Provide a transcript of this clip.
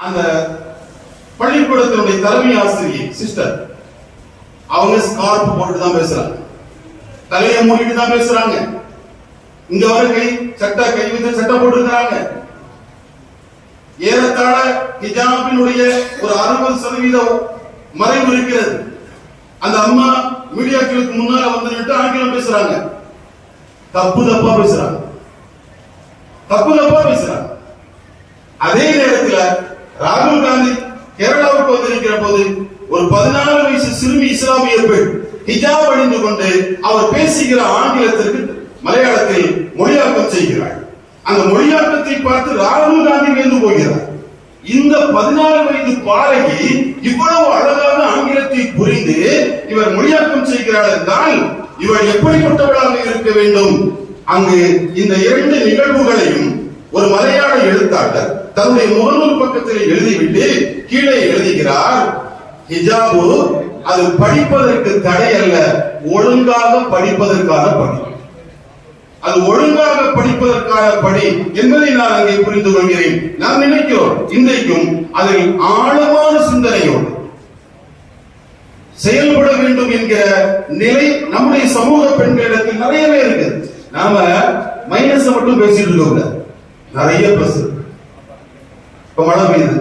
அந்த பள்ளிக்கூடத்தினுடைய தலைமை ஆசிரியை சிஸ்டர், அவங்க ஸ்கார்ப் போட்டு தான் பேசுறாங்க, தலையை மூடிட்டு தான் பேசுறாங்க. இங்க வர கை வைத்து சட்டை போட்டிருக்கிறாங்க. ஏறத்தாழ ஹிஜாபினுடைய ஒரு 60% மறைவு இருக்கிறது. அந்த அம்மா மீடியாக்களுக்கு முன்னால வந்து நின்று ஆங்கிலம் பேசுறாங்க, தப்பா பேசுறாங்க. அதே நேரத்தில் ராகுல் காந்தி கேரளாவுக்கு வந்திருக்கிற போது ஒரு 14 வயசு சிறுமி இஸ்லாமிய பெண் ஹிஜாப் அணிந்து கொண்டு அவர் பேசுகிற ஆங்கிலத்திற்கு மலையாளத்தில் மொழியாக்கம் செய்கிறார். அந்த மொழியாக்கத்தை பார்த்து ராகுல் காந்தி வியந்து போகிறார். இந்த 14 வயது பாலகி இவ்வளவு அழகான ஆங்கிலத்தை புரிந்து இவர் மொழியாக்கம் செய்கிறார் என்றால் இவர் எப்படிப்பட்டவளாக இருக்க வேண்டும்? அங்கு இந்த 2 நிகழ்வுகளையும் ஒரு மலையாள எழுத்தாளர் தன்னுடைய முகநூல் பக்கத்தில் எழுதிவிட்டு கீழே எழுதுகிறார், ஹிஜாபு அது படிப்பதற்கு தடை அல்ல, ஒழுங்காக படிப்பதற்கான படி. அது ஒழுங்காக படிப்பதற்கான படி என்பதை நான் அங்கே புரிந்து கொள்கிறேன். நாம் நினைக்கிறோம் இன்றைக்கும் அதில் ஆழமான சிந்தனையோடு செயல்பட வேண்டும் என்கிற நிலை நம்முடைய சமூக பெண்களிடத்தில் நிறையவே இருக்குது. நாம மைனஸ் மட்டும் பேசிட்டு இருக்க கூடாது, நிறைய பிளஸ். இப்ப மழை பெய்யுது,